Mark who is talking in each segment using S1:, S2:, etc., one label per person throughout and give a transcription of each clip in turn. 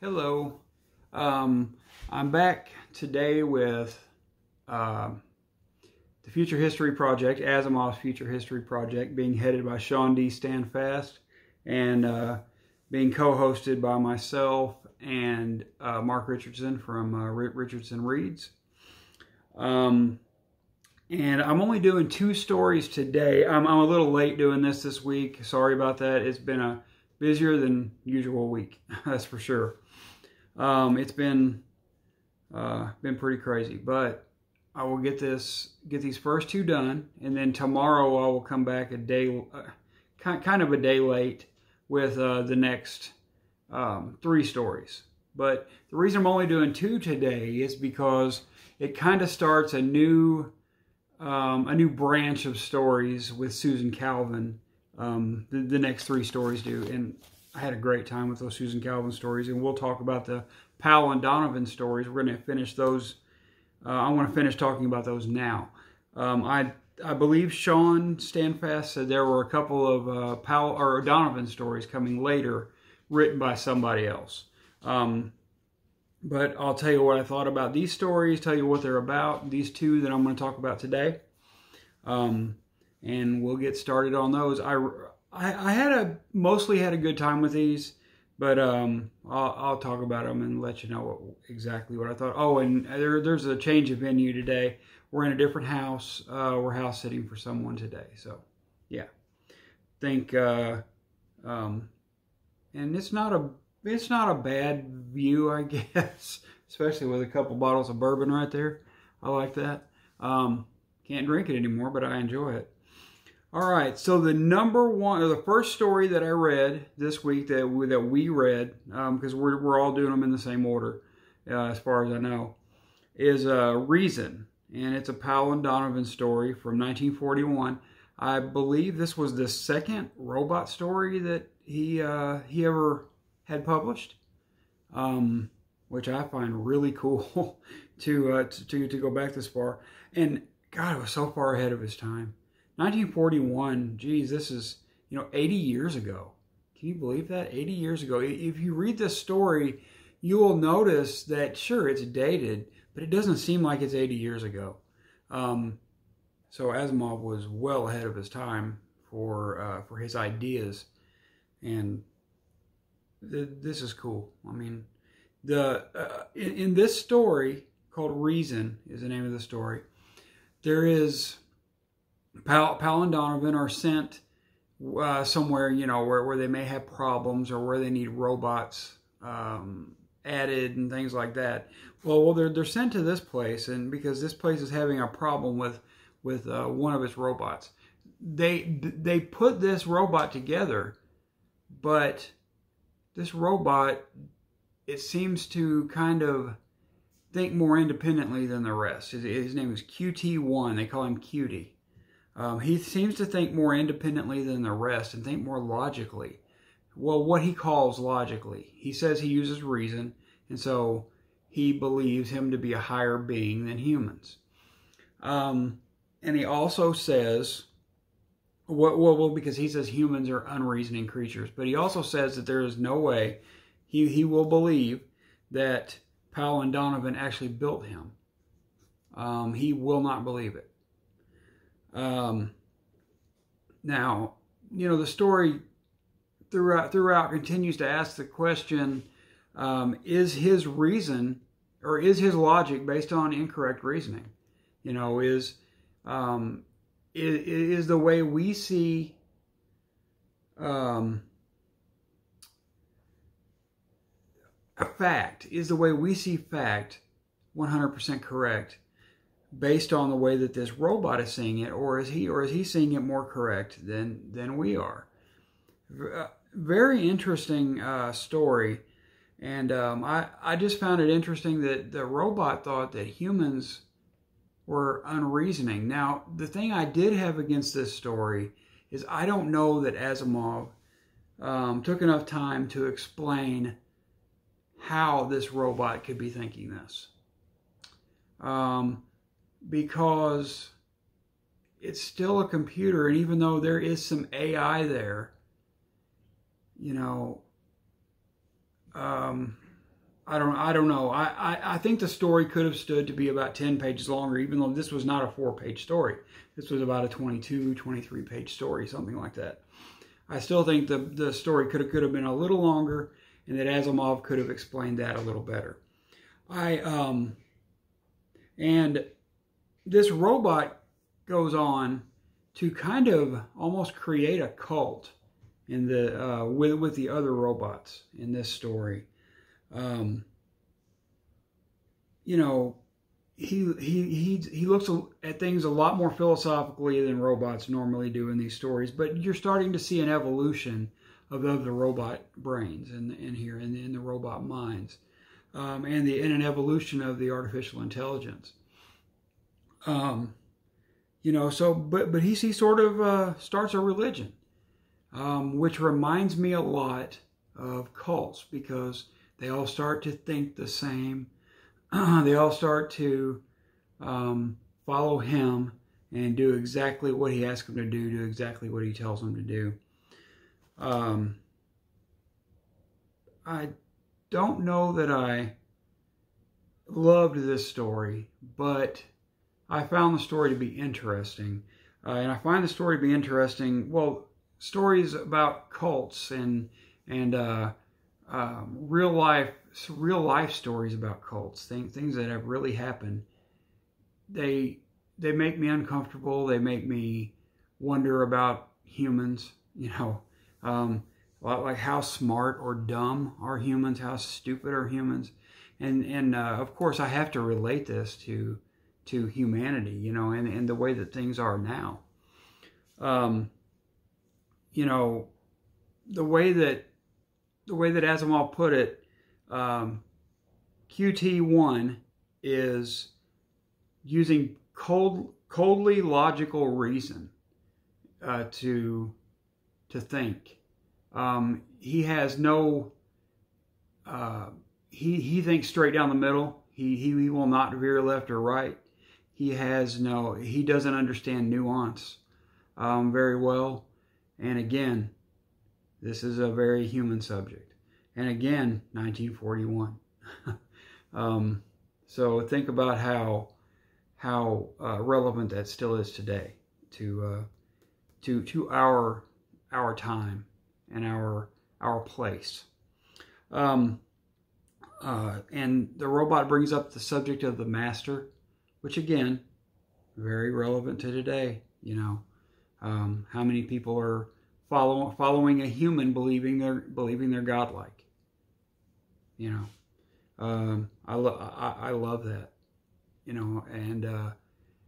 S1: Hello. I'm back today with the Future History Project, Asimov's Future History Project, being headed by Shawn D Standfast and being co-hosted by myself and Mark Richardson from Richardson Reads. And I'm only doing 2 stories today. I'm a little late doing this week. Sorry about that. It's been a busier than usual week, that's for sure. It's been pretty crazy, but I will get these first 2 done, and then tomorrow I will come back a day, kind of a day late with the next 3 stories. But the reason I'm only doing 2 today is because it kind of starts a new branch of stories with Susan Calvin. The next 3 stories do, and I had a great time with those Susan Calvin stories, and we'll talk about the Powell and Donovan stories. We're going to finish those. I want to finish talking about those now. I believe Shawn Standfast said there were a couple of Powell or Donovan stories coming later, written by somebody else. But I'll tell you what I thought about these stories, tell you what they're about, these 2 that I'm going to talk about today. And we'll get started on those. I mostly had a good time with these, but I'll talk about them and let you know exactly what I thought. Oh, and there's a change of venue today. We're in a different house. We're house sitting for someone today. So, yeah, and it's not a bad view, I guess, especially with a couple bottles of bourbon right there. I like that. Can't drink it anymore, but I enjoy it. All right, so the first story that I read this week that we read, because we're all doing them in the same order, as far as I know, is Reason, and it's a Powell and Donovan story from 1941. I believe this was the second robot story that he ever had published, which I find really cool to go back this far. And God, it was so far ahead of his time. 1941, geez, this is, 80 years ago. Can you believe that? 80 years ago. If you read this story, you will notice that, sure, it's dated, but it doesn't seem like it's 80 years ago. So Asimov was well ahead of his time for his ideas, and this is cool. I mean, in this story, called Reason is the name of the story, there is... Powell and Donovan are sent somewhere, where they may have problems or where they need robots added and things like that. Well, they're sent to this place, and because this place is having a problem with one of its robots, they put this robot together, but this robot, it seems to kind of think more independently than the rest. His name is QT1. They call him Cutie. He seems to think more independently than the rest and think more logically. Well, what he calls logically. He says he uses reason, and so he believes him to be a higher being than humans. And he also says, well, because he says humans are unreasoning creatures, but he also says that there is no way he will believe that Powell and Donovan actually built him. He will not believe it. Now, the story throughout continues to ask the question, is his reason, or is his logic based on incorrect reasoning? Is the way we see, a fact, is the way we see fact 100% correct, based on the way that this robot is seeing it, or is he seeing it more correct than we are? Very interesting story, and I just found it interesting that the robot thought that humans were unreasoning. Now, the thing I did have against this story is I don't know that Asimov took enough time to explain how this robot could be thinking this. Because it's still a computer, and even though there is some AI there, I don't know. I think the story could have stood to be about 10 pages longer, even though this was not a 4-page story. This was about a 22, 23-page story, something like that. I still think the story could have been a little longer, and that Asimov could have explained that a little better. And this robot goes on to kind of almost create a cult in the with the other robots in this story. You know, he looks at things a lot more philosophically than robots normally do in these stories. But you're starting to see an evolution of the robot brains in here, in the robot minds, and an evolution of the artificial intelligence. You know, so but he sort of starts a religion, which reminds me a lot of cults, because they all start to think the same. They all start to follow him and do exactly what he asks them to do exactly what he tells them to do. I don't know that I loved this story, but I found the story to be interesting. And I find the story to be interesting, well, stories about cults and real life stories about cults, things that have really happened. They make me uncomfortable. They make me wonder about humans. You know, like how smart or dumb are humans? How stupid are humans? And of course, I have to relate this to humanity. You know, and the way that things are now. You know, the way that Asimov put it, QT1 is using coldly logical reason to think. He has no. He thinks straight down the middle. He will not veer left or right. He doesn't understand nuance very well. And again, this is a very human subject. And again, 1941. So think about how relevant that still is today to our time and our place. And the robot brings up the subject of the master, which again, very relevant to today. You know, how many people are following a human, believing they're godlike. You know, I love that. You know, and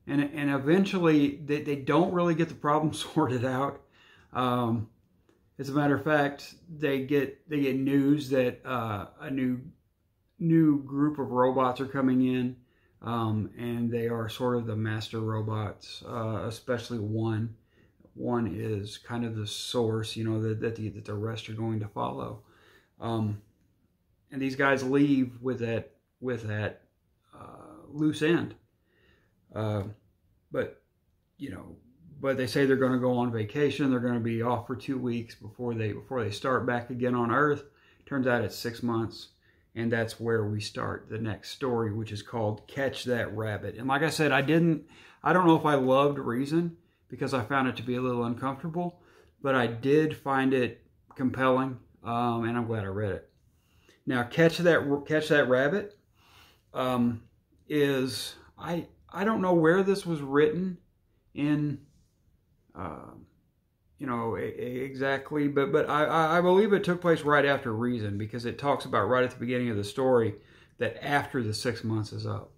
S1: eventually they don't really get the problem sorted out. As a matter of fact, they get news that a new group of robots are coming in, and they are sort of the master robots, especially one. One is kind of the source, you know, that the rest are going to follow. And these guys leave with that loose end. But they say they're going to go on vacation. They're going to be off for 2 weeks before they start back again on Earth. Turns out it's 6 months, and that's where we start the next story, which is called Catch That Rabbit. And like I said, I don't know if I loved Reason, because I found it to be a little uncomfortable, but I did find it compelling, and I'm glad I read it. Now, Catch That Rabbit is, I don't know where this was written in, you know, exactly, but I believe it took place right after Reason, because it talks about right at the beginning of the story that after the 6 months is up.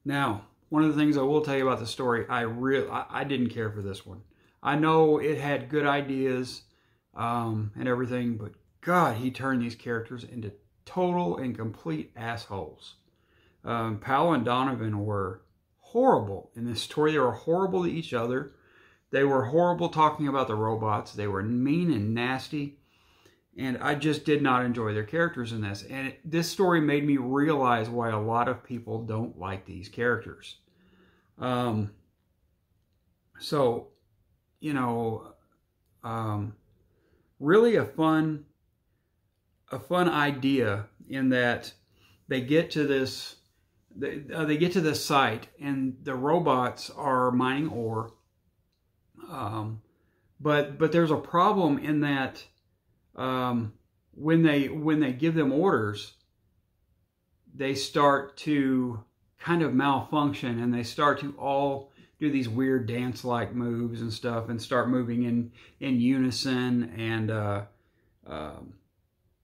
S1: Now, one of the things I will tell you about the story, I didn't care for this one. I know it had good ideas and everything, but God, he turned these characters into total and complete assholes. Powell and Donovan were horrible in this story. They were horrible to each other. They were horrible talking about the robots. They were mean and nasty. And I just did not enjoy their characters in this. And this story made me realize why a lot of people don't like these characters. So, you know, really a fun a fun idea in that they get to this they get to this site, and the robots are mining ore. But there's a problem in that when they give them orders, they start to kind of malfunction, and they start to all do these weird dance-like moves and stuff, and start moving in unison, and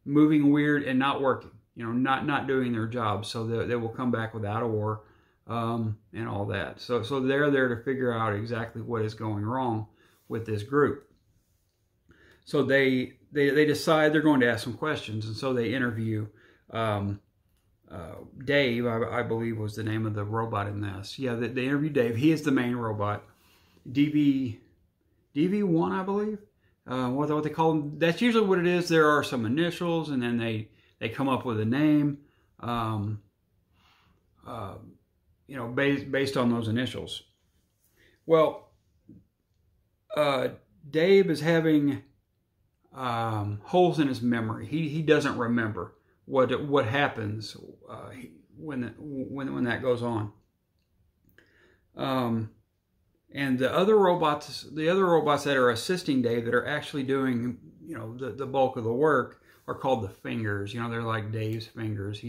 S1: moving weird and not working. Not doing their job. So they will come back without ore, and all that. So they're there to figure out exactly what is going wrong with this group. So they decide they're going to ask some questions, and so they interview Dave, I believe was the name of the robot in this. Yeah, they interview Dave. He is the main robot. DV1, I believe. What they call them. That's usually what it is. There are some initials, and then they come up with a name, based on those initials. Well, Dave is having holes in his memory. He doesn't remember what happens when that goes on. And the other robots that are assisting Dave, that are actually doing the bulk of the work, are called the fingers. They're like Dave's fingers.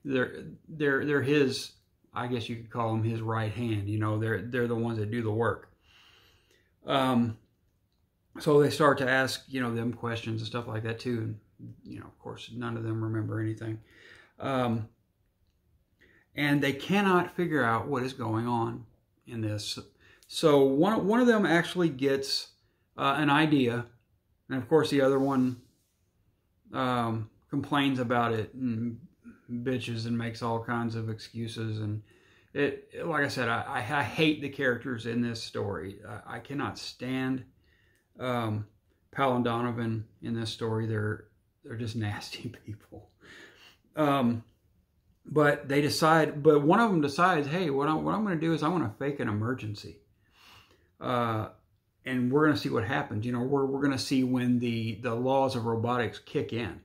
S1: They're his, I guess you could call them his right hand. They're the ones that do the work. So they start to ask them questions and stuff like that too. And of course, none of them remember anything. And they cannot figure out what is going on in this. So one of them actually gets an idea, and of course the other one complains about it and bitches and makes all kinds of excuses. And like I said, I hate the characters in this story. I cannot stand Pal and Donovan in this story. They're just nasty people. But one of them decides, hey, what I'm going to do is I want to fake an emergency. And we're going to see what happens. We're going to see when the laws of robotics kick in,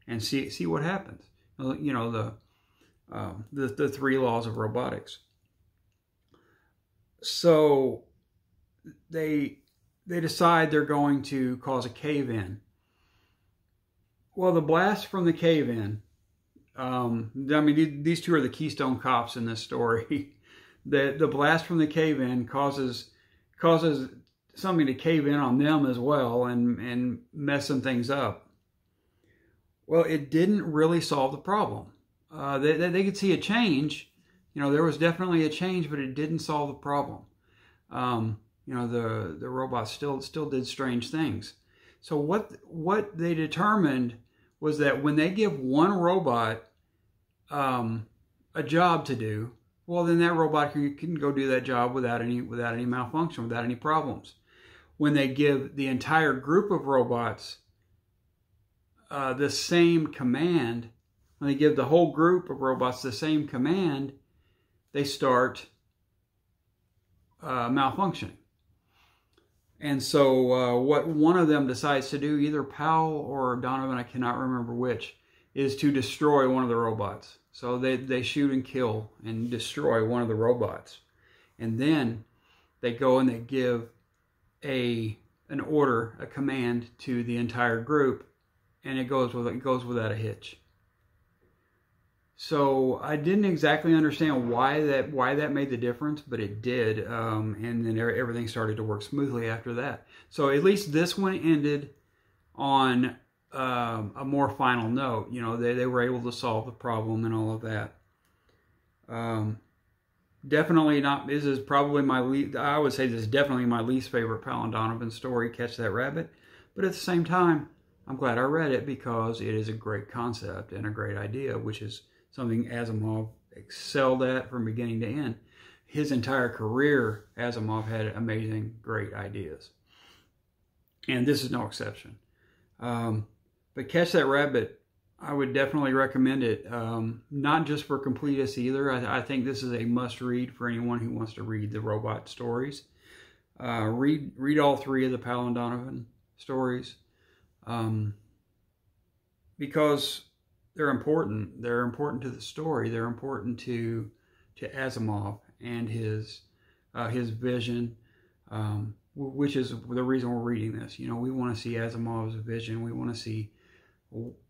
S1: and see what happens. The 3 laws of robotics. So they decide they're going to cause a cave-in. Well, the blast from the cave-in, these two are the Keystone Cops in this story. The blast from the cave-in causes something to cave in on them as well, and mess some things up. Well, it didn't really solve the problem. They could see a change. There was definitely a change, but it didn't solve the problem. The robots still did strange things. So what they determined was that when they give one robot a job to do, well, then that robot can go do that job without any malfunction, without any problems. When they give the entire group of robots the same command, when they give the whole group of robots the same command, they start malfunctioning. And so what one of them decides to do, either Powell or Donovan, I cannot remember which, is to destroy one of the robots. So they shoot and kill and destroy one of the robots. And then they go and they give an order, a command to the entire group, and it goes without a hitch. So I didn't exactly understand why that made the difference, but it did, and then everything started to work smoothly after that. So at least this one ended on a more final note. They were able to solve the problem and all of that. Definitely not. This is probably I would say this is definitely my least favorite Pal and Donovan story, Catch That Rabbit. But at the same time, I'm glad I read it because it is a great concept and a great idea, which is something Asimov excelled at from beginning to end. His entire career, Asimov had amazing, great ideas. And this is no exception. But Catch That Rabbit, I would definitely recommend it. Not just for completists either. I think this is a must-read for anyone who wants to read the robot stories. Read all 3 of the Pal and Donovan stories. because they're important. They're important to the story. They're important to Asimov and his vision, which is the reason we're reading this. You know, we want to see Asimov's vision. We want to see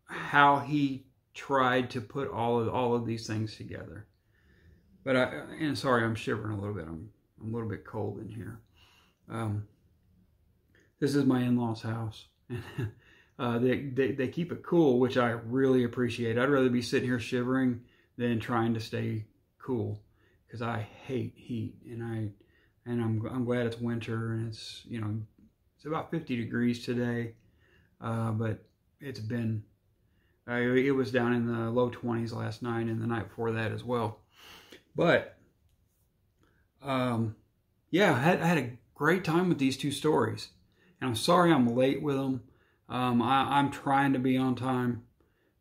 S1: how he tried to put all of these things together. But and sorry, I'm shivering a little bit. I'm a little bit cold in here. This is my in-laws' house. They keep it cool, which I really appreciate. I'd rather be sitting here shivering than trying to stay cool, because I hate heat, and I'm glad it's winter, and it's, you know, it's about 50 degrees today, but it's been it was down in the low 20s last night and the night before that as well. But yeah, I had a great time with these two stories, and I'm sorry I'm late with them. I'm trying to be on time,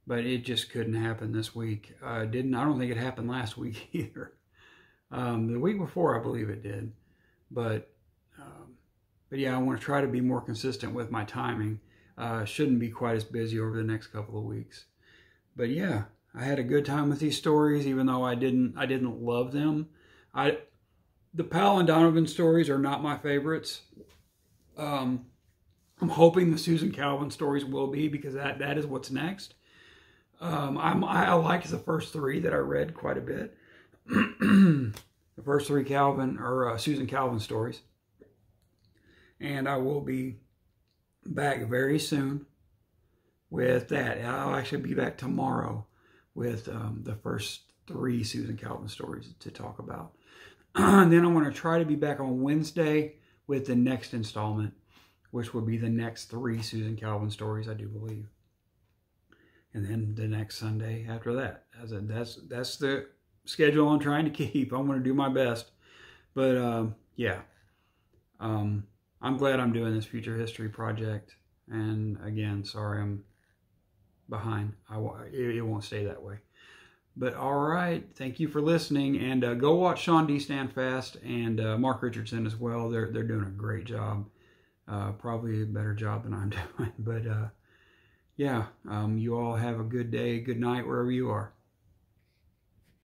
S1: but it just couldn't happen this week. I don't think it happened last week either. The week before, I believe it did. But yeah, I want to try to be more consistent with my timing. Shouldn't be quite as busy over the next couple of weeks. But yeah, I had a good time with these stories, even though I didn't love them. The Powell and Donovan stories are not my favorites. I'm hoping the Susan Calvin stories will be, because that is what's next. I liked the first three that I read quite a bit. The first three Susan Calvin stories. And I will be back very soon with that. I'll actually be back tomorrow with the first three Susan Calvin stories to talk about. And then I'm going to try to be back on Wednesday with the next installment, which will be the next three Susan Calvin stories, I do believe. And then the next Sunday after that. That's the schedule I'm trying to keep. I'm going to do my best. But yeah, I'm glad I'm doing this future history project. And again, sorry I'm behind. It won't stay that way. But all right, thank you for listening, and go watch Shawn D Standfast and Mark Richardson as well. They're doing a great job, probably a better job than I'm doing. But yeah, you all have a good day, good night wherever you are.